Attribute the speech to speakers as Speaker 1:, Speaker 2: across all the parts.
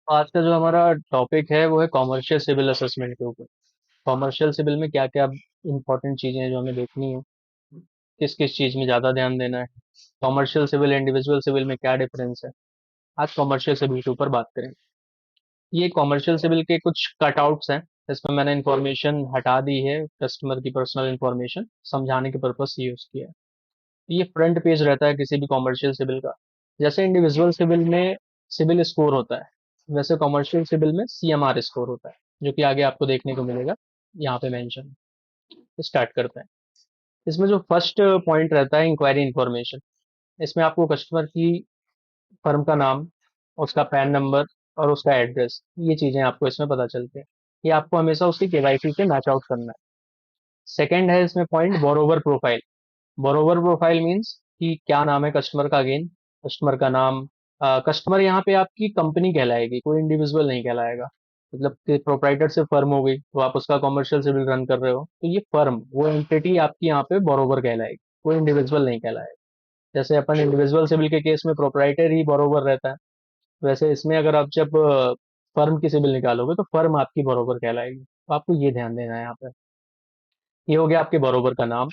Speaker 1: आज का जो हमारा टॉपिक है वो है कॉमर्शियल सिविल असेसमेंट के ऊपर। कॉमर्शियल सिविल में क्या क्या इंपॉर्टेंट चीजें हैं जो हमें देखनी है, किस किस चीज में ज्यादा ध्यान देना है, कॉमर्शियल सिविल इंडिविजुअल सिविल में क्या डिफरेंस है। आज कॉमर्शियल सिविल के ऊपर बात करें। ये कॉमर्शियल सिविल के कुछ कटआउट्स हैं। इसमें मैंने इंफॉर्मेशन हटा दी है, कस्टमर की पर्सनल इंफॉर्मेशन समझाने के पर्पज से यूज किया है। ये फ्रंट पेज रहता है किसी भी कॉमर्शियल सिविल का। जैसे इंडिविजुअल सिविल में सिविल स्कोर होता है, वैसे कॉमर्शियल सिविल में सीएमआर स्कोर होता है, जो कि आगे आपको देखने को मिलेगा। यहाँ पे मेंशन स्टार्ट करते हैं। इसमें जो फर्स्ट पॉइंट रहता है इंक्वायरी इन्फॉर्मेशन। इसमें आपको कस्टमर की फर्म का नाम, उसका पैन नंबर और उसका एड्रेस, ये चीजें आपको इसमें पता चलती है। ये आपको हमेशा उसकी केवाईसी से मैच आउट करना है। सेकंड है इसमें point borrower profile. Borrower profile means कि क्या नाम है कस्टमर का। अगेन कस्टमर का नाम। कस्टमर यहाँ पे आपकी कंपनी कहलाएगी, कोई इंडिविजुअल नहीं कहलाएगा। मतलब कि प्रोप्राइटर से फर्म हो गई तो आप उसका कॉमर्शियल सिविल रन कर रहे हो, तो ये फर्म वो एंटिटी आपकी यहाँ पे बोरोवर कहलाएगी, कोई इंडिविजुअल नहीं कहलाएगा। जैसे अपन इंडिविजुअल सिविल के केस में प्रोप्राइटर ही बोरोवर रहता है, वैसे इसमें अगर आप जब फर्म की सिविल निकालोगे तो फर्म आपकी बोरोवर कहलाएगी। तो आपको ये ध्यान देना है यहाँ पे। ये हो गया आपके बोरोवर का नाम।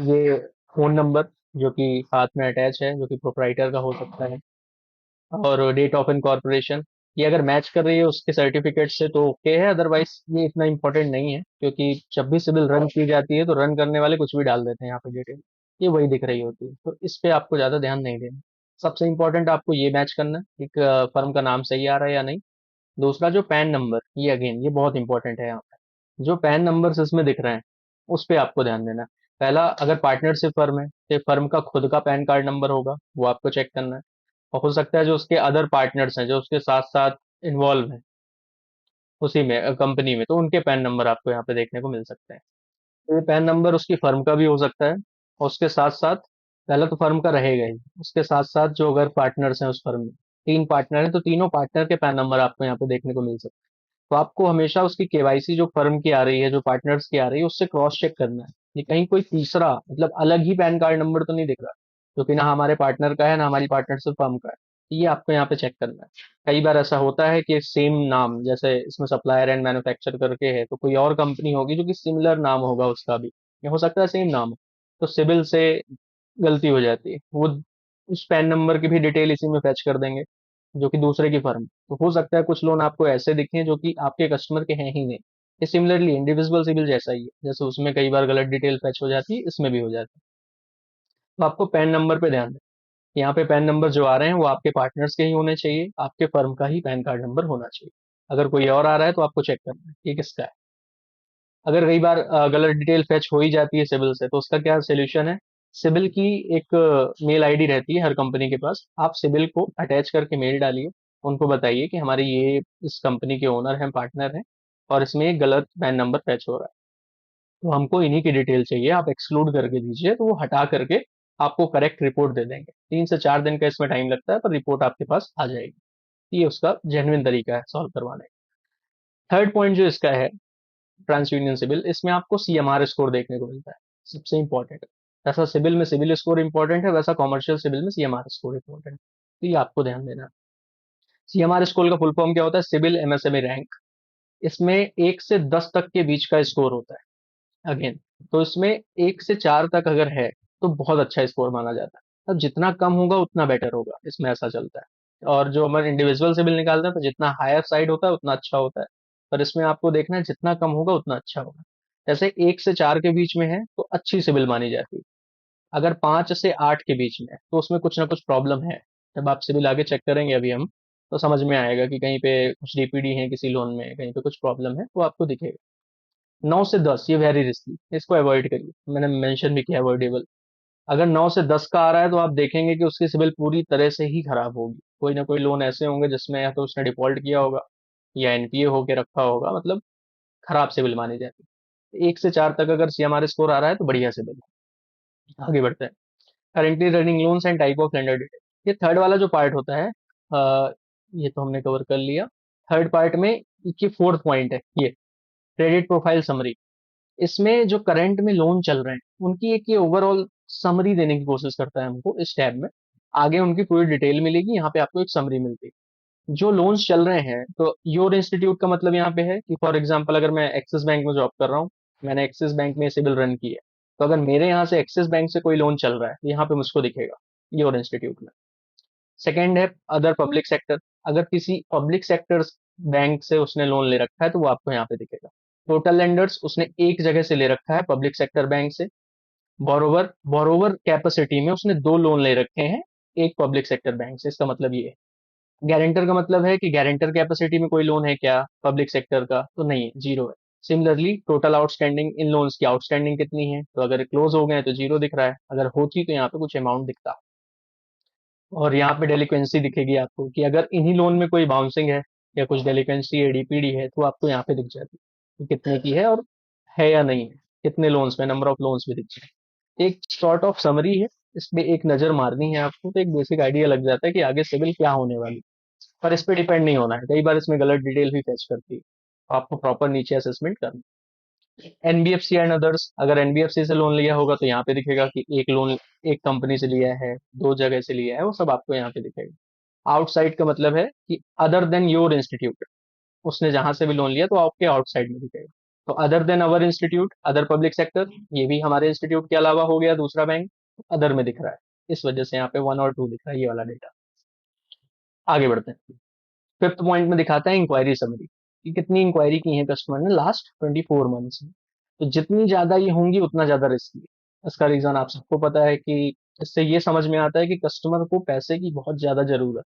Speaker 1: ये फोन नंबर जो कि साथ में अटैच है, जो कि प्रोप्राइटर का हो सकता है। और डेट ऑफ इनकॉर्पोरेशन, ये अगर मैच कर रही है उसके सर्टिफिकेट से तो ओके है, अदरवाइज ये इतना इंपॉर्टेंट नहीं है, क्योंकि जब भी सिविल रन की जाती है तो रन करने वाले कुछ भी डाल देते हैं यहाँ पे डिटेल। ये वही दिख रही होती है, तो इस पे आपको ज्यादा ध्यान नहीं देना। सबसे इंपॉर्टेंट आपको ये मैच करना है एक फर्म का नाम सही आ रहा है या नहीं। दूसरा जो पैन नंबर, ये अगेन ये बहुत इंपॉर्टेंट है यहाँ पे। जो पैन नंबर्स इसमें दिख रहे हैं उस पे आपको ध्यान देना है। पहला, अगर पार्टनरशिप फर्म है तो फर्म का खुद का पैन कार्ड नंबर होगा, वो आपको चेक करना है। और हो सकता है जो उसके अदर पार्टनर्स हैं जो उसके साथ साथ इन्वॉल्व हैं उसी में कंपनी में, तो उनके पैन नंबर आपको यहाँ पे देखने को मिल सकते हैं। तो ये पैन नंबर उसकी फर्म का भी हो सकता है, और उसके साथ साथ पहला तो फर्म का रहेगा ही, उसके साथ साथ जो अगर पार्टनर्स हैं उस फर्म में, तीन पार्टनर हैं तो तीनों पार्टनर के पैन नंबर आपको यहाँ पे देखने को मिल सकते हैं। तो आपको हमेशा उसकी केवाईसी जो फर्म की आ रही है, जो पार्टनर्स की आ रही है, उससे क्रॉस चेक करना है कि कहीं कोई तीसरा मतलब अलग ही पैन कार्ड नंबर तो नहीं दिख रहा, जो कि ना हमारे पार्टनर का है ना हमारी पार्टनरशिप फर्म का है। ये आपको यहाँ पे चेक करना है। कई बार ऐसा होता है कि सेम नाम, जैसे इसमें सप्लायर एंड मैन्युफैक्चर करके है, तो कोई और कंपनी होगी जो कि सिमिलर नाम होगा उसका भी, ये हो सकता है सेम नाम हो, तो सिविल से गलती हो जाती है, वो उस पैन नंबर की भी डिटेल इसी में फैच कर देंगे, जो कि दूसरे की फर्म। तो हो सकता है कुछ लोन आपको ऐसे दिखें जो कि आपके कस्टमर के हैं ही नहीं। ये सिमिलरली इंडिविजुअल सिविल जैसा ही है, जैसे उसमें कई बार गलत डिटेल फैच हो जाती है, इसमें भी हो जाती है। तो आपको पैन नंबर पे ध्यान दें। यहाँ पे पैन नंबर जो आ रहे हैं वो आपके पार्टनर्स के ही होने चाहिए, आपके फर्म का ही पैन कार्ड नंबर होना चाहिए। अगर कोई और आ रहा है तो आपको चेक करना है कि किसका है। अगर कई बार गलत डिटेल फेच हो ही जाती है सिविल से, तो उसका क्या सोल्यूशन है। सिविल की एक मेल आईडी रहती है हर कंपनी के पास, आप सिविल को अटैच करके मेल डालिए। उनको बताइए कि हमारे ये इस कंपनी के ओनर हैं, पार्टनर हैं, और इसमें एक गलत पैन नंबर फैच हो रहा है, तो हमको इन्हीं की डिटेल चाहिए, आप एक्सक्लूड करके दीजिए। तो वो हटा करके आपको करेक्ट रिपोर्ट दे देंगे। 3 से 4 दिन का इसमें टाइम लगता है, पर रिपोर्ट आपके पास आ जाएगी। ये उसका जेन्युइन तरीका है सॉल्व करवाने का। थर्ड पॉइंट जो इसका है, ट्रांस यूनियन सिविल, इसमें आपको सीएमआर स्कोर देखने को मिलता है, सबसे इंपॉर्टेंट। जैसा सिविल में सिविल स्कोर इंपॉर्टेंट है, वैसा कॉमर्शियल सिविल में सीएमआर स्कोर इंपॉर्टेंट है, तो ये आपको ध्यान देना है। सीएमआर स्कोर का फुल फॉर्म क्या होता है, सिविल एमएसएमई रैंक। इसमें 1 से 10 तक के बीच का स्कोर होता है अगेन। तो इसमें 1 से 4 तक अगर है तो बहुत अच्छा स्कोर माना जाता है। अब जितना कम होगा उतना बेटर होगा, इसमें ऐसा चलता है। और जो हमारे इंडिविजुअल सिविल निकालते हैं तो जितना हायर साइड होता है उतना अच्छा होता है, पर इसमें आपको देखना है जितना कम होगा उतना अच्छा होगा। जैसे 1 से 4 के बीच में है तो अच्छी सिविल मानी जाती है। अगर 5 से 8 के बीच में है तो उसमें कुछ ना कुछ प्रॉब्लम है। जब आप सिविल आगे चेक करेंगे अभी हम, तो समझ में आएगा कि कहीं पे कुछ डीपीडी है किसी लोन में, कहीं पे कुछ प्रॉब्लम है, तो आपको दिखेगा। 9 से 10 ये वेरी रिस्की, इसको अवॉइड करिए, मैंने मेंशन भी किया अवॉइडेबल। अगर 9 से 10 का आ रहा है तो आप देखेंगे कि उसकी सिविल पूरी तरह से ही खराब होगी। कोई ना कोई लोन ऐसे होंगे जिसमें या तो उसने डिफॉल्ट किया होगा या एनपीए होके रखा होगा, मतलब खराब सिविल मानी जाती है। 1 से 4 तक अगर सीएमआर स्कोर आ रहा है तो बढ़िया सिविल है। आगे बढ़ते हैं। Currently running loans and type of lender detail. ये थर्ड वाला जो पार्ट होता है, ये तो हमने कवर कर लिया। थर्ड पार्ट में ये फोर्थ पॉइंट है, ये क्रेडिट प्रोफाइल समरी। इसमें जो करंट में लोन चल रहे हैं उनकी एक ये ओवरऑल समरी देने की कोशिश करता है हमको इस टैब में। आगे उनकी पूरी डिटेल मिलेगी, यहाँ पे आपको एक समरी मिलती है। जो लोन्स चल रहे हैं, तो योर इंस्टीट्यूट का मतलब यहाँ पे है कि फॉर एग्जांपल अगर मैं एक्सिस बैंक में जॉब कर रहा हूँ, मैंने एक्सिस बैंक में सिविल रन की है, तो अगर मेरे यहाँ से एक्सिस बैंक से कोई लोन चल रहा है तो यहाँ पे मुझको दिखेगा योर इंस्टीट्यूट में। सेकंड है अदर पब्लिक सेक्टर। अगर किसी पब्लिक सेक्टर बैंक से उसने लोन ले रखा है तो वो आपको यहाँ पे दिखेगा। टोटल लेंडर्स उसने एक जगह से ले रखा है, पब्लिक सेक्टर बैंक से। बोरोवर बोरोवर कैपेसिटी में उसने दो लोन ले रखे हैं, एक पब्लिक सेक्टर बैंक से। इसका मतलब ये है। गारंटर का मतलब है कि गारंटर कैपेसिटी में कोई लोन है क्या पब्लिक सेक्टर का, तो नहीं है, जीरो है। Similarly total outstanding in loans की आउटस्टैंडिंग कितनी है, तो अगर क्लोज हो गए हैं तो जीरो दिख रहा है, अगर होती तो यहाँ पे कुछ अमाउंट दिखता। और यहाँ पे डेलिक्वेंसी दिखेगी आपको कि अगर इन्हीं लोन में कोई बाउंसिंग है या कुछ डेलिक्वेंसी है, डीपीडी है, तो आपको यहाँ पे दिख जाती है कि कितने की है या नहीं है, कितने लोन्स में, नंबर ऑफ लोन्स भी दिख जाए। एक सॉर्ट ऑफ समरी है, इसमें एक नजर मारनी है आपको तो एक बेसिक आइडिया लग जाता है कि आगे सिविल क्या होने वाली। पर इस पे डिपेंड नहीं होना है, कई बार इसमें गलत डिटेल भी फैच करती है, आपको प्रॉपर नीचे असेसमेंट करना। एनबीएफसी एंड अदर्स, अगर एनबीएफसी से लोन लिया होगा तो यहाँ पे दिखेगा कि एक लोन एक कंपनी से लिया है, दो जगह से लिया है, वो सब आपको यहाँ पे दिखेगा। आउटसाइड का मतलब है कि अदर देन योर इंस्टीट्यूट, उसने जहां से भी लोन लिया तो आपके आउटसाइड में दिखेगा। तो अदर देन अवर इंस्टीट्यूट, अदर पब्लिक सेक्टर, ये भी हमारे इंस्टीट्यूट के अलावा हो गया दूसरा बैंक, अदर में दिख रहा है। इस वजह से यहाँ पे वन और टू दिख रहा है, ये वाला डेटा। आगे बढ़ते हैं। फिफ्थ पॉइंट में दिखाता है इंक्वायरी समरी, कि कितनी इंक्वायरी की है कस्टमर ने लास्ट 24 मंथ्स में। तो जितनी ज्यादा ये होंगी उतना ज्यादा रिस्क है। इसका रीजन आप सबको पता है कि इससे ये समझ में आता है कि कस्टमर को पैसे की बहुत ज्यादा जरूरत,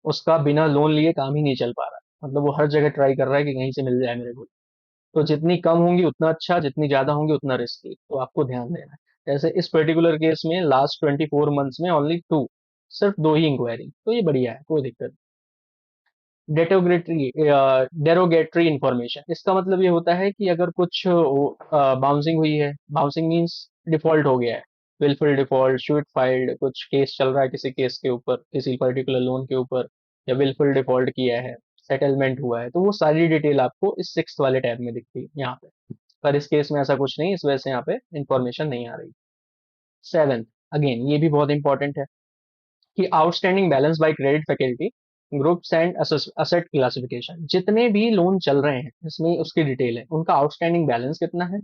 Speaker 1: उसका बिना लोन लिए काम ही नहीं चल पा रहा है, मतलब वो हर जगह ट्राई कर रहा है कि कहीं से मिल जाए मेरे को। तो जितनी कम होंगी उतना अच्छा, जितनी ज्यादा होंगी उतना रिस्की, तो आपको ध्यान देना है। जैसे इस पर्टिकुलर केस में लास्ट 24 मंथ्स में ओनली टू, सिर्फ दो ही इंक्वायरी, तो ये बढ़िया है, कोई दिक्कत। डेटोग्रेटरी डेरोगेटरी इंफॉर्मेशन, इसका मतलब ये होता है कि अगर कुछ बाउंसिंग हुई है, बाउंसिंग मींस डिफॉल्ट हो गया है, विलफुल डिफॉल्ट, शूट फाइल्ड, कुछ केस चल रहा है किसी केस के ऊपर, किसी पर्टिकुलर लोन के ऊपर, या विलफुल डिफॉल्ट किया है, सेटलमेंट हुआ है, तो वो सारी डिटेल आपको इस सिक्स वाले टैब में दिखती है यहाँ पे। पर इस केस में ऐसा कुछ नहीं, इस वजह से यहाँ पे इंफॉर्मेशन नहीं आ रही। सेवेंथ, अगेन ये भी बहुत इंपॉर्टेंट है, कि outstanding balance by credit faculty, groups and asset classification, जितने भी लोन चल रहे हैं इसमें उसकी डिटेल है, उनका आउटस्टैंडिंग बैलेंस कितना है,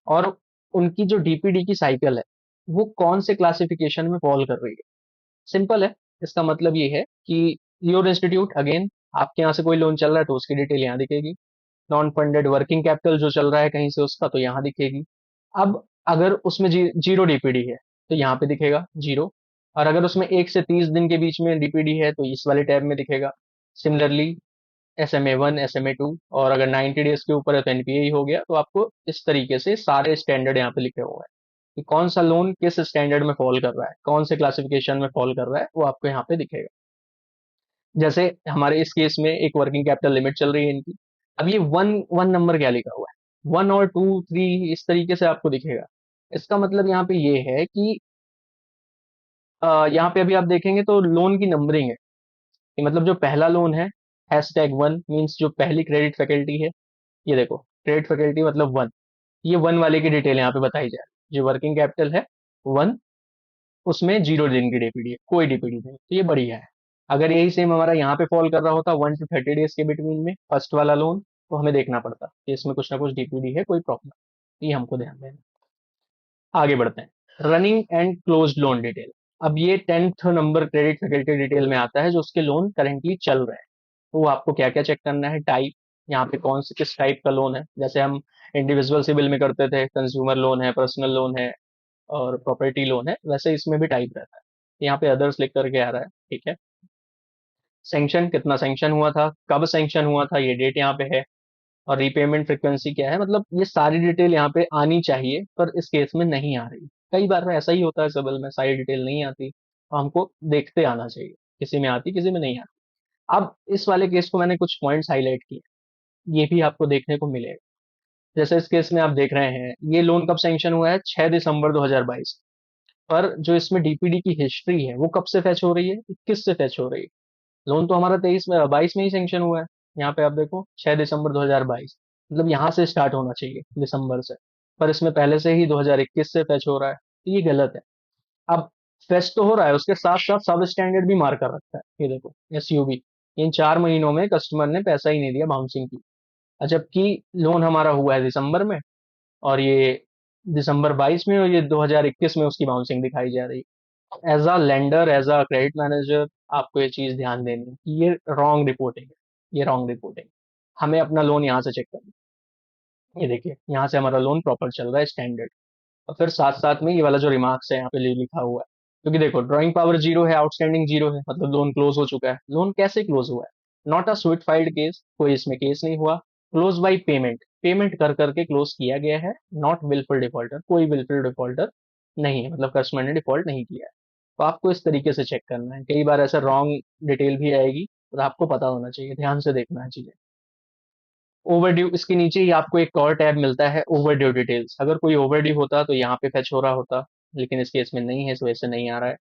Speaker 1: और उनकी जो डीपीडी की साइकिल है वो कौन से क्लासिफिकेशन में फॉल कर रही है। सिंपल है। इसका मतलब ये है कि योर इंस्टीट्यूट, अगेन आपके यहाँ से कोई लोन चल रहा है तो उसकी डिटेल यहाँ दिखेगी। नॉन फंडेड वर्किंग कैपिटल जो चल रहा है कहीं से उसका, तो यहाँ दिखेगी। अब अगर उसमें जीरो डीपीडी है तो यहाँ पे दिखेगा जीरो, और अगर उसमें 1 से 30 दिन के बीच में डीपीडी है तो इस वाले टैब में दिखेगा। सिमिलरली SMA 1, SMA 2, और अगर 90 डेज के ऊपर है तो एनपीए ही हो गया। तो आपको इस तरीके से सारे स्टैंडर्ड यहाँ पे लिखे हुए हैं कि कौन सा लोन किस स्टैंडर्ड में फॉल कर रहा है, कौन से क्लासिफिकेशन में फॉल कर रहा है, वो आपको यहाँ पे दिखेगा। जैसे हमारे इस केस में एक वर्किंग कैपिटल लिमिट चल रही है इनकी। अब ये वन वन नंबर क्या लिखा हुआ है, वन और टू थ्री इस तरीके से आपको दिखेगा। इसका मतलब यहाँ पे ये है कि यहाँ पे अभी आप देखेंगे तो लोन की नंबरिंग है, कि मतलब जो पहला लोन है, #1 मीन्स जो पहली क्रेडिट फैकल्टी है, ये देखो क्रेडिट फैकल्टी मतलब वन, ये वन वाले की डिटेल यहाँ पे बताई जा रही है। जो वर्किंग कैपिटल है वन, उसमें 0 दिन की डीपीडी है, कोई डीपीडी नहीं, तो ये बढ़िया है। अगर यही सेम हमारा यहाँ पे फॉल कर रहा होता 1 to 30 डेज के बिटवीन में फर्स्ट वाला लोन, तो हमें देखना पड़ता कि इसमें कुछ ना कुछ डीपीडी है, कोई प्रॉब्लम, ये हमको ध्यान देना। आगे बढ़ते हैं। Running and closed loan detail. अब ये 10th number credit faculty detail में आता है, जो उसके लोन करेंटली चल रहे हैं। तो वो आपको क्या क्या चेक करना है, टाइप, यहाँ पे कौन से किस टाइप का लोन है, जैसे हम इंडिविजुअल सिविल में करते थे, कंज्यूमर लोन है, पर्सनल लोन है, और प्रॉपर्टी लोन है, वैसे इसमें भी टाइप रहता है। यहाँ पे अदर्स लिख करके आ रहा है, ठीक है। सैंक्शन, कितना सैंक्शन हुआ था, कब सैंक्शन हुआ था, ये डेट यहाँ पे है। और रीपेमेंट फ्रीक्वेंसी क्या है, मतलब ये सारी डिटेल यहाँ पे आनी चाहिए, पर इस केस में नहीं आ रही। कई बार ऐसा ही होता है सिविल में, सारी डिटेल नहीं आती, तो हमको देखते आना चाहिए, किसी में आती किसी में नहीं आती। अब इस वाले केस को मैंने कुछ पॉइंट्स हाईलाइट किए, ये भी आपको देखने को मिलेगा। जैसे इस केस में आप देख रहे हैं, ये लोन कब सैंक्शन हुआ है, 6 दिसंबर 2022। पर जो इसमें डीपीडी की हिस्ट्री है वो कब से फैच हो रही है, 21 से फैच हो रही है। लोन तो हमारा 23 में ही सैंक्शन हुआ है। यहाँ पे आप देखो 6 दिसंबर 2022, मतलब यहाँ से स्टार्ट होना चाहिए दिसंबर से, पर इसमें पहले से ही 2021 से फैच हो रहा है, तो ये गलत है। अब फेस्ट तो हो रहा है, उसके साथ साथ सब स्टैंडर्ड भी मार कर रखा है, ये देखो एसयूबी। इन 4 महीनों में कस्टमर ने पैसा ही नहीं दिया बाउंसिंग की, जबकि लोन हमारा हुआ है दिसंबर में, और ये दिसंबर 22 में, और ये 2021 में उसकी बाउंसिंग दिखाई जा रही है। As a lender, as a credit manager, आपको ये चीज ध्यान देनी है कि ये रॉन्ग रिपोर्टिंग है, ये रॉन्ग रिपोर्टिंग। हमें अपना लोन यहाँ से चेक करना है। ये देखिए, यहाँ से हमारा लोन प्रॉपर चल रहा है, स्टैंडर्ड। और फिर साथ साथ में ये वाला जो रिमार्क्स है यहाँ पे लिखा हुआ है, क्योंकि देखो ड्राइंग पावर जीरो है, आउटस्टैंडिंग जीरो है, मतलब लोन क्लोज हो चुका है। लोन कैसे क्लोज हुआ है? Not a sweet filed case, कोई इसमें केस नहीं हुआ। क्लोज बाई पेमेंट, पेमेंट कर करके क्लोज किया गया है। नॉट विलफुल डिफॉल्टर, कोई विलफुल डिफॉल्टर नहीं है, मतलब कस्टमर ने डिफॉल्ट नहीं किया है। तो आपको इस तरीके से चेक करना है। कई बार ऐसा रॉन्ग डिटेल भी आएगी, और आपको पता होना चाहिए, ध्यान से देखना है चीजें। ओवरड्यू, इसके नीचे ही आपको एक और टैब मिलता है, ओवरड्यू डिटेल्स। अगर कोई ओवरड्यू होता तो यहाँ पे फेच हो रहा होता, लेकिन इस केस में नहीं है, इस वजह से नहीं आ रहा है।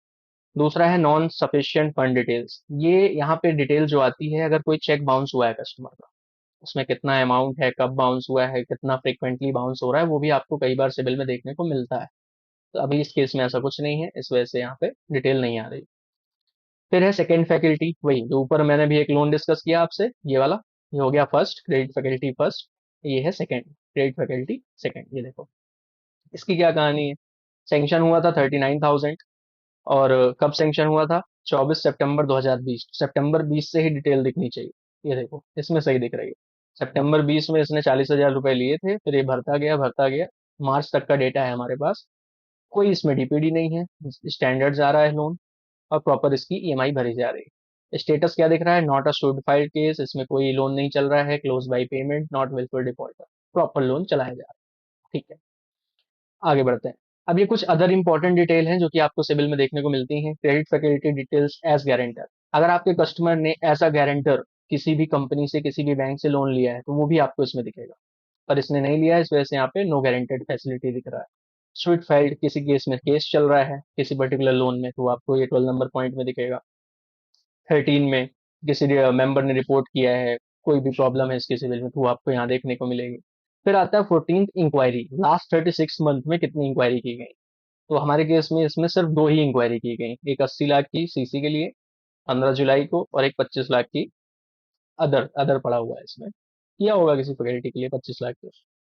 Speaker 1: दूसरा है नॉन सफिशिएंट फंड डिटेल्स। ये यहाँ पे डिटेल जो आती है, अगर कोई चेक बाउंस हुआ है कस्टमर का, उसमें कितना अमाउंट है, कब बाउंस हुआ है, कितना फ्रिक्वेंटली बाउंस हो रहा है, वो भी आपको कई बार सिबिल में देखने को मिलता है। तो अभी इस केस में ऐसा कुछ नहीं है, इस वजह से यहाँ पे डिटेल नहीं आ रही। फिर है सेकेंड फैकल्टी, वही जो ऊपर मैंने भी एक लोन डिस्कस किया आपसे, ये वाला। ये हो गया फर्स्ट क्रेडिट फैकल्टी फर्स्ट, ये है सेकेंड क्रेडिट फैकल्टी सेकेंड। ये देखो, इसकी क्या कहानी है। सैंक्शन हुआ था 39,000, और कब सैंक्शन हुआ था? 24 सितंबर 2020। सितंबर 20 से ही डिटेल दिखनी चाहिए। ये देखो, इसमें सही दिख रही है। सितंबर 20 में इसने 40,000 रुपए लिए थे, फिर ये भरता गया भरता गया। मार्च तक का डेटा है हमारे पास, कोई इसमें डीपीडी नहीं है, स्टैंडर्ड जा रहा है लोन, और प्रॉपर इसकी ईएमआई भरी जा रही है। स्टेटस क्या दिख रहा है? नॉट अ सर्टिफाइड केस, इसमें कोई लोन नहीं चल रहा है, close by payment, not wilful defaulter, proper loan चलाया जा रहा है। ठीक है, आगे बढ़ते हैं। अब ये कुछ अदर इंपॉर्टेंट डिटेल हैं जो कि आपको सिविल में देखने को मिलती हैं। Credit facility details as guarantor, अगर आपके कस्टमर ने एज अ गारंटर किसी भी कंपनी से, किसी भी बैंक से लोन लिया है, तो वो भी आपको इसमें दिखेगा। पर इसने नहीं लिया है, इस वजह से यहाँ पे नो गारंटेड फैसिलिटी दिख रहा है। स्वीट फाइल्ड, किसी केस में केस चल रहा है किसी पर्टिकुलर लोन में, तो आपको ये 12 नंबर पॉइंट में दिखेगा। 13 में किसी मेंबर ने रिपोर्ट किया है, कोई भी प्रॉब्लम है इसके सिविल में, तो वो आपको यहाँ देखने को मिलेगी। फिर आता है 14th इंक्वायरी, लास्ट 36 मंथ में कितनी इंक्वायरी की गई। तो हमारे केस में इसमें सिर्फ दो ही इंक्वायरी की गई, एक 80 लाख की सीसी के लिए 15 जुलाई को, और एक 25 लाख की अदर अदर पड़ा हुआ है इसमें, किया होगा किसी फैकल्टी के लिए 25 लाख के,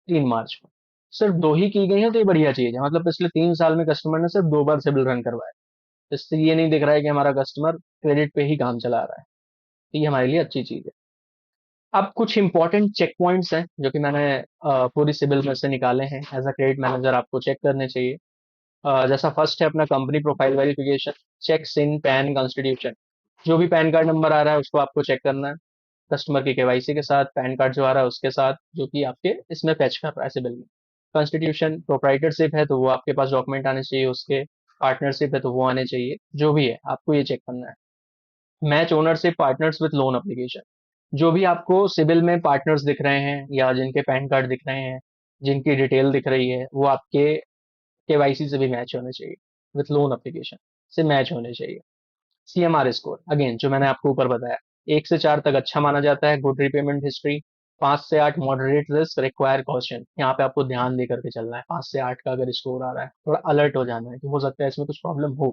Speaker 1: 3 मार्च को। सिर्फ दो ही की गई है, तो ये बढ़िया चीज है। मतलब पिछले 3 साल में कस्टमर ने सिर्फ 2 बार सिविल रन करवाया। इससे ये नहीं दिख रहा है कि हमारा कस्टमर क्रेडिट पे ही काम चला रहा है, तो ये हमारे लिए अच्छी चीज है। अब कुछ इंपॉर्टेंट चेक पॉइंट्स हैं जो कि मैंने पूरी सिविल में से निकाले हैं, एज अ क्रेडिट मैनेजर आपको चेक करने चाहिए। जैसा फर्स्ट है अपना कंपनी प्रोफाइल वेरिफिकेशन, चेक्स इन पैन कॉन्स्टिट्यूशन। जो भी पैन कार्ड नंबर आ रहा है उसको आपको चेक करना है, कस्टमर की केवाईसी के साथ, पैन कार्ड जो आ रहा है उसके साथ, जो कि आपके इसमें फैच कर रहा है सिविल में। कॉन्स्टिट्यूशन, प्रोप्राइटरशिप है तो वो आपके पास डॉक्यूमेंट आने चाहिए उसके, पार्टनरशिप है तो वो आने चाहिए, जो भी है आपको ये चेक करना है। Match ownership partners with loan application, जो भी आपको सिविल में पार्टनर्स दिख रहे हैं या जिनके पैन कार्ड दिख रहे हैं, जिनकी डिटेल दिख रही है, वो आपके केवाईसी से भी मैच होने चाहिए, विथ लोन एप्लीकेशन से मैच होने चाहिए। सीएमआर स्कोर, अगेन जो मैंने आपको ऊपर बताया, 1 से 4 तक अच्छा माना जाता है, गुड रिपेमेंट हिस्ट्री। 5 से 8 मॉडरेट रिस्क, रिक्वायर कॉशन। यहाँ पे आपको ध्यान दे करके चलना है, 5 से 8 का अगर स्कोर आ रहा है, थोड़ा अलर्ट हो जाना है कि हो सकता है इसमें कुछ प्रॉब्लम हो।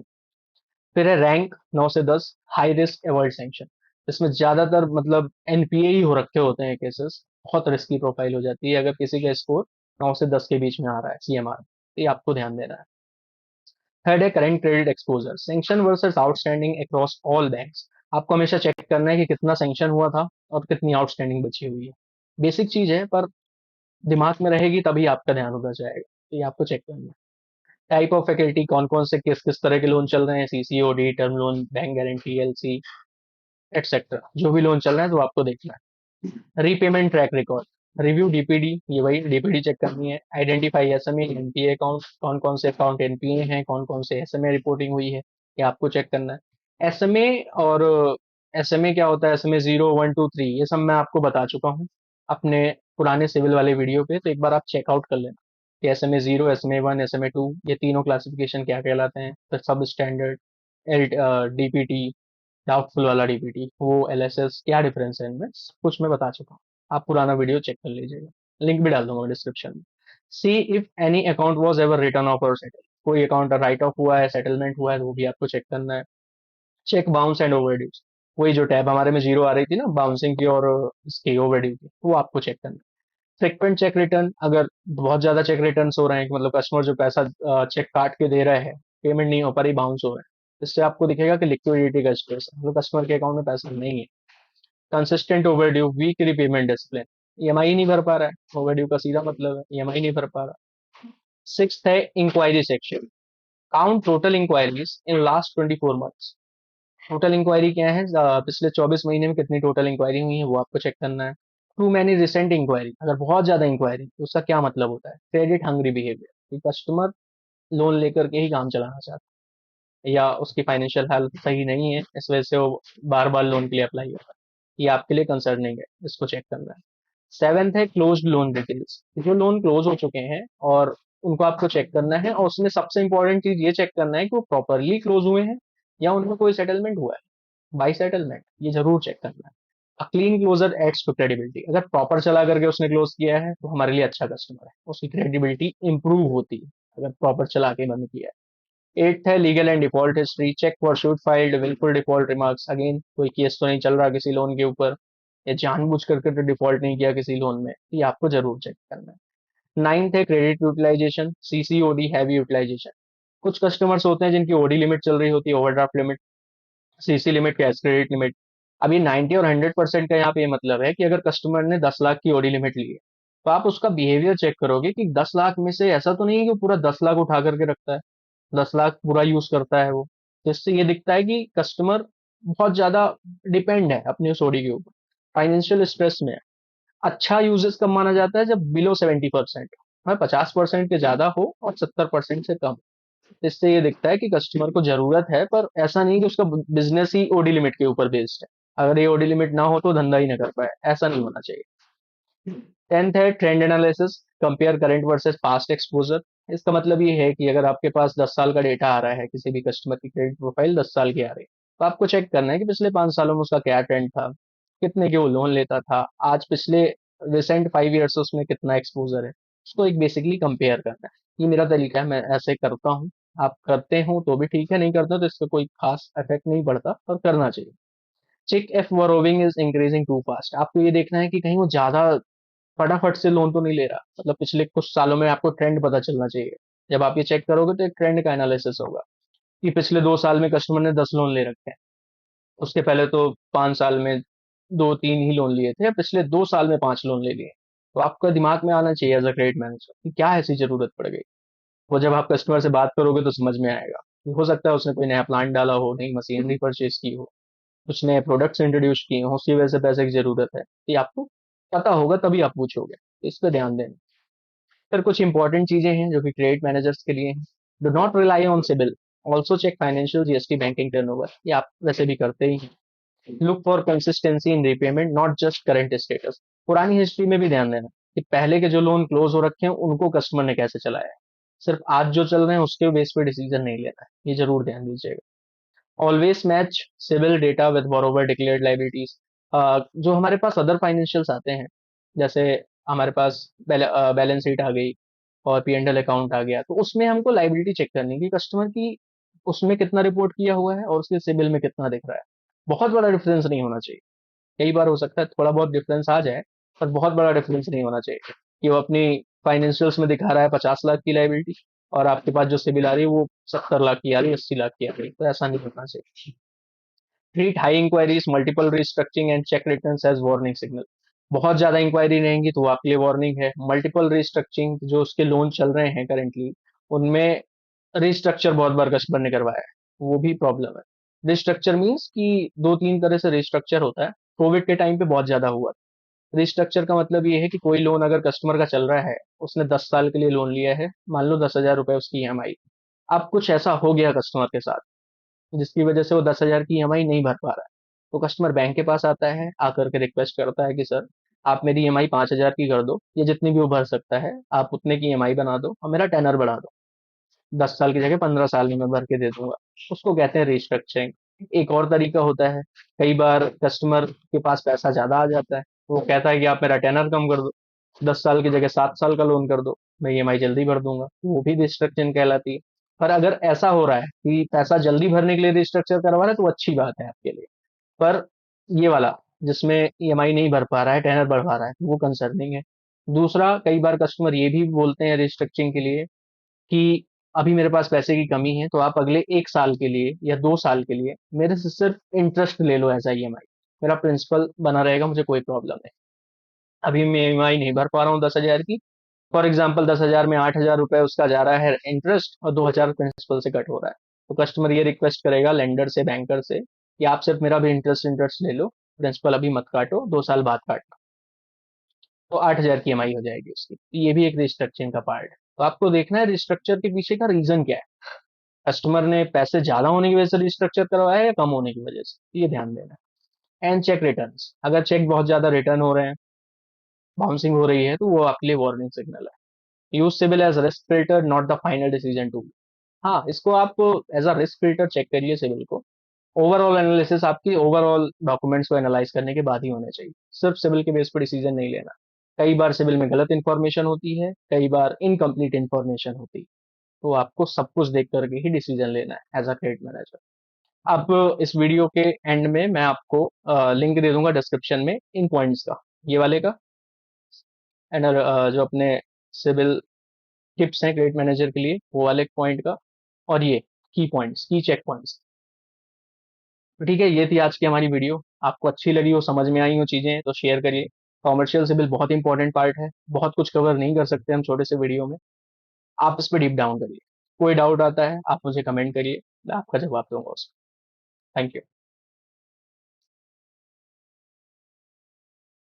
Speaker 1: फिर है रैंक 9 से 10, हाई रिस्क अवॉइड सैंक्शन। इसमें ज्यादातर मतलब एनपीए ही हो रखे होते हैं केसेस, बहुत रिस्की प्रोफाइल हो जाती है अगर किसी का स्कोर 9 से 10 के बीच में आ रहा है सीएमआर, ये आपको ध्यान देना है। थर्ड है current credit exposure, sanction versus outstanding across all banks. आपको हमेशा चेक करना है कि कितना सैंक्शन हुआ था और कितनी आउटस्टैंडिंग बची हुई है। बेसिक चीज है, पर दिमाग में रहेगी तभी आपका ध्यान उधर जाएगा, तो ये आपको चेक करना है। टाइप ऑफ फैकल्टी, कौन कौन से किस किस तरह के लोन चल रहे हैं, CCOD, term loan, bank guarantee, LC, etcetera, जो भी लोन चल रहा है तो आपको देखना है। Repayment track record, review DPD, ये वही डीपीडी चेक करनी है। आइडेंटिफाई एसएमए एनपीए अकाउंट, कौन कौन से अकाउंट एनपीए हैं, कौन कौन से एसएमए रिपोर्टिंग हुई है, ये आपको चेक करना है। एसएमए, और एसएमए क्या होता है, एसएमए 0, 1, 2, 3, ये सब मैं आपको बता चुका हूँ अपने पुराने सिविल वाले वीडियो पे, तो एक बार आप चेकआउट कर लेना कि एसएमए 0, एसएमए 1, एसएमए 2, ये तीनों क्लासिफिकेशन क्या कहलाते हैं। फिर सब स्टैंडर्ड, एल डीपीटी, डाउटफुल वाला डीपीटी, वो एलएसएस, क्या डिफरेंस है इनमें, सब कुछ मैं बता चुका हूँ। आप पुराना वीडियो चेक कर लीजिएगा, लिंक भी डाल दूंगा डिस्क्रिप्शन में। See if any account was ever return of और सेटल, कोई अकाउंट राइट ऑफ हुआ है, सेटलमेंट हुआ है, वो भी आपको चेक करना है। चेक बाउंस एंड ओवरड्यूज, वही जो टैब हमारे में जीरो आ रही थी ना, बाउंसिंग की और इसकी ओवरड्यू की, वो आपको चेक करना है। फ्रिक्वेंट चेक रिटर्न, अगर बहुत ज्यादा चेक रिटर्न हो रहे हैं कि मतलब कस्टमर जो पैसा चेक काट के दे रहे हैं, पेमेंट नहीं हो पा रही, बाउंस हो रहे हैं, इससे आपको दिखेगा कि लिक्विडिटी का स्ट्रेस है, मतलब कस्टमर के अकाउंट में पैसा नहीं है। Consistent overdue, weak repayment discipline, EMI नहीं भर पा रहा है, ओवरड्यू का सीधा मतलब है ईएमआई नहीं भर पा रहा। सिक्स्थ है inquiry section, count total inquiries in last 24 months. Total inquiry क्या है, पिछले 24 महीने में कितनी टोटल इंक्वायरी हुई है, वो आपको चेक करना है। टू मैनी रिसेंट इंक्वायरी, अगर बहुत ज्यादा इंक्वायरी तो उसका क्या मतलब होता है, क्रेडिट हंग्री बिहेवियर, कि कस्टमर लोन लेकर के ही काम चलाना चाहता है या उसकी फाइनेंशियल हालत सही नहीं है, इस वजह से वो बार बार लोन के लिए अप्लाई करता है, ये आपके लिए कंसर्निंग है, इसको चेक करना है। सेवेंथ है क्लोज्ड लोन डिटेल्स, जो लोन क्लोज हो चुके हैं और उनको आपको चेक करना है, और उसमें सबसे इंपॉर्टेंट चीज ये चेक करना है कि वो प्रॉपरली क्लोज हुए हैं या उनमें कोई सेटलमेंट हुआ है, बाई सेटलमेंट, ये जरूर चेक करना है। A clean closure adds to credibility, अगर प्रॉपर चला करके उसने क्लोज किया है तो हमारे लिए अच्छा कस्टमर है, उसकी क्रेडिबिलिटी इंप्रूव होती है अगर प्रॉपर चला के बंद किया है। एट्थ है legal and default history, check for suit filed wilful default remarks, again कोई केस तो नहीं चल रहा किसी लोन के ऊपर, या जानबूझ करके तो डिफॉल्ट नहीं किया किसी लोन में, ये आपको जरूर चेक करना है। नाइन्थ है credit utilisation, CCOD heavy utilisation, कुछ कस्टमर्स होते हैं जिनकी ओडी लिमिट चल रही होती है, overdraft limit, CC limit, cash credit limit. अब ये 90 और 100% का यहाँ पे ये मतलब है कि अगर कस्टमर ने 10 लाख की ओडी लिमिट ली है, तो आप उसका बिहेवियर चेक करोगे कि 10 लाख में से ऐसा तो नहीं है कि वो पूरा 10 लाख उठा करके रखता है, 10 लाख पूरा यूज करता है वो, जिससे ये दिखता है कि कस्टमर बहुत ज्यादा डिपेंड है अपनी उस ओडी के ऊपर, फाइनेंशियल स्ट्रेस में है। अच्छा यूजेस कब माना जाता है, जब बिलो 70%, 50% के ज्यादा हो और 70% से कम। इससे ये दिखता है कि कस्टमर को जरूरत है, पर ऐसा नहीं कि उसका बिजनेस ही ओडी लिमिट के ऊपर बेस्ड है, अगर ये ओडी लिमिट ना हो तो धंधा ही ना कर पाए, ऐसा नहीं होना चाहिए। टेंथ है trend analysis, compare current versus past exposure. इसका मतलब ये है कि अगर आपके पास 10 साल का डेटा आ रहा है, किसी भी कस्टमर की क्रेडिट प्रोफाइल 10 साल की आ रही है, तो आपको चेक करना है कि पिछले 5 सालों में उसका क्या ट्रेंड था, कितने के वो लोन लेता था, आज पिछले रिसेंट 5 ईयर से उसमें कितना एक्सपोजर है, उसको एक बेसिकली कंपेयर करना है। ये मेरा तरीका है, मैं ऐसे करता हूँ। आप करते हो तो भी ठीक है, नहीं करते हो तो इसका कोई खास इफेक्ट नहीं पड़ता, और करना चाहिए। Check if borrowing is increasing too fast, आपको ये देखना है कि कहीं वो ज्यादा फटाफट से लोन तो नहीं ले रहा, मतलब पिछले कुछ सालों में आपको ट्रेंड पता चलना चाहिए। जब आप ये चेक करोगे तो एक ट्रेंड का एनालिसिस होगा कि पिछले 2 साल में कस्टमर ने 10 लोन ले रखे हैं, उसके पहले तो 5 साल में 2-3 ही लोन लिए थे, पिछले 2 साल में 5 लोन ले लिए। तो आपका दिमाग में आना चाहिए एज अ क्रेडिट मैनेजर कि क्या ऐसी जरूरत पड़ गई। वो जब आप कस्टमर से बात करोगे तो समझ में आएगा। हो सकता है उसने कोई नया प्लांट डाला हो, नई मशीनरी परचेज की हो, कुछ नए प्रोडक्ट्स इंट्रोड्यूस किए हो, उसकी वजह से पैसे की जरूरत है, ये आपको पता होगा तभी आप पूछोगे, तो इस पर ध्यान देना। फिर कुछ इंपॉर्टेंट चीजें हैं जो कि क्रेडिट मैनेजर्स के लिए हैं। Do not rely on CIBIL, also check financial, GST, banking turnover, ये आप वैसे भी करते ही हैं। Look for consistency in repayment, not just current status, पुरानी हिस्ट्री में भी ध्यान देना कि पहले के जो लोन क्लोज हो रखे हैं उनको कस्टमर ने कैसे चलाया है, सिर्फ आज जो चल रहे हैं उसके बेस पे डिसीजन नहीं लेना है, ये जरूर ध्यान दीजिएगा। Always match CIBIL data with borrower declared liabilities, जो हमारे पास अदर फाइनेंशियल्स आते हैं, जैसे हमारे पास बैलेंस शीट आ गई और पी एंड एल अकाउंट आ गया, तो उसमें हमको लाइबिलिटी चेक करनी है कि कस्टमर की उसमें कितना रिपोर्ट किया हुआ है और उसके सिबिल में कितना दिख रहा है। बहुत बड़ा डिफरेंस नहीं होना चाहिए, कई बार हो सकता है थोड़ा बहुत डिफरेंस आ जाए, पर बहुत बड़ा डिफरेंस नहीं होना चाहिए कि वो अपनी फाइनेंशियल्स में दिखा रहा है 50 लाख की लाइबिलिटी और आपके पास जो सिबिल आ रही है वो 70 लाख की आ रही है, 80 लाख की आ रही है, तो ऐसा नहीं होना चाहिए। Treat high inquiries, multiple restructuring and check returns as warning signal, बहुत ज्यादा इंक्वायरी रहेंगी तो वो आपके लिए वार्निंग है। मल्टीपल रिस्ट्रक्चरिंग, जो उसके लोन चल रहे हैं करेंटली, उनमें रिस्ट्रक्चर बहुत बार कस्टमर ने करवाया है, वो भी प्रॉब्लम है। रिस्ट्रक्चर मीन्स कि 2-3 तरह से रिस्ट्रक्चर होता है, कोविड के टाइम पे बहुत ज्यादा हुआ। रिस्ट्रक्चर का मतलब ये है कि कोई लोन अगर कस्टमर का चल रहा है, उसने 10 साल के लिए लोन लिया है, मान लो 10,000 रुपए उसकी ईएमआई, अब कुछ ऐसा हो गया कस्टमर के साथ जिसकी वजह से वो 10,000 की ईएमआई नहीं भर पा रहा है, तो कस्टमर बैंक के पास आता है, आकर के रिक्वेस्ट करता है कि सर आप मेरी ईएमआई 5,000 की कर दो, या जितनी भी वो भर सकता है आप उतने की ईएमआई बना दो और मेरा टेनर बढ़ा दो, 10 साल की जगह 15 साल में मैं भर के दे दूंगा। उसको कहते हैं रिस्ट्रक्चरिंग। एक और तरीका होता है, कई बार कस्टमर के पास पैसा ज्यादा आ जाता है, तो वो कहता है कि आप मेरा टेनर कम कर दो, 10 साल की जगह 7 साल का लोन कर दो, मैं ईएमआई जल्दी भर दूंगा, वो भी रिस्ट्रक्चरिंग कहलाती है। पर अगर ऐसा हो रहा है कि पैसा जल्दी भरने के लिए रिस्ट्रक्चर करवा रहा है तो वो अच्छी बात है आपके लिए। पर ये वाला जिसमें ईएमआई नहीं भर पा रहा है, टेनर बढ़वा रहा है, वो कंसर्निंग है। दूसरा, कई बार कस्टमर ये भी बोलते हैं रिस्ट्रक्चरिंग के लिए कि अभी मेरे पास पैसे की कमी है, तो आप अगले 1 साल के लिए या 2 साल के लिए मेरे से सिर्फ इंटरेस्ट ले लो एज आई ईएमआई, मेरा प्रिंसिपल बना रहेगा, मुझे कोई प्रॉब्लम नहीं। अभी मैं ईएमआई नहीं भर पा रहा हूँ 10,000 की, फॉर एग्जाम्पल 10,000 में 8,000 रुपए उसका जा रहा है इंटरेस्ट और 2,000 प्रिंसिपल से कट हो रहा है, तो कस्टमर ये रिक्वेस्ट करेगा लेंडर से, बैंकर से, कि आप सिर्फ मेरा भी इंटरेस्ट इंटरेस्ट ले लो, प्रिंसिपल अभी मत काटो, 2 साल बाद काटना। तो 8,000 की ईएमआई हो जाएगी उसकी। तो ये भी एक रिस्ट्रक्चरिंग का पार्ट है। तो आपको देखना है रिस्ट्रक्चर के पीछे का रीजन क्या है, कस्टमर ने पैसे ज्यादा होने की वजह से रिस्ट्रक्चर करवाया है या कम होने की वजह से, ये ध्यान देना है। एंड चेक रिटर्न्स, अगर चेक बहुत ज्यादा रिटर्न हो रहे हैं, बाउंसिंग हो रही है, तो वो आपके लिए वार्निंग सिग्नल है। Use CIBIL as risk filter, not the final decision tool. हाँ, इसको आप as a risk filter check करिए सिबिल को। ओवरऑल एनालिसिस आपकी ओवरऑल डॉक्यूमेंट्स को एनालाइज करने के बाद ही होने चाहिए, सिर्फ सिबिल के बेस पर डिसीजन नहीं लेना। कई बार सिबिल में गलत इन्फॉर्मेशन होती है, कई बार इनकम्प्लीट इन्फॉर्मेशन होती है, तो आपको सब कुछ देख करके ही डिसीजन लेना है एज अ क्रेडिट मैनेजर। अब इस वीडियो के एंड में मैं आपको लिंक दे दूंगा डिस्क्रिप्शन में इन पॉइंट्स का, ये वाले का, एंड जो अपने सिविल टिप्स हैं क्रेडिट मैनेजर के लिए वो वाले पॉइंट का, और ये की पॉइंट्स, की चेक पॉइंट्स। तो ठीक है, ये थी आज की हमारी वीडियो। आपको अच्छी लगी हो, समझ में आई हो चीजें, तो शेयर करिए। कॉमर्शियल सिविल बहुत इंपॉर्टेंट पार्ट है, बहुत कुछ कवर नहीं कर सकते हम छोटे से वीडियो में, आप इस पर डीप डाउन करिए। कोई डाउट आता है आप मुझे कमेंट करिए, मैं आपका जवाब दूंगा उसका। Thank you.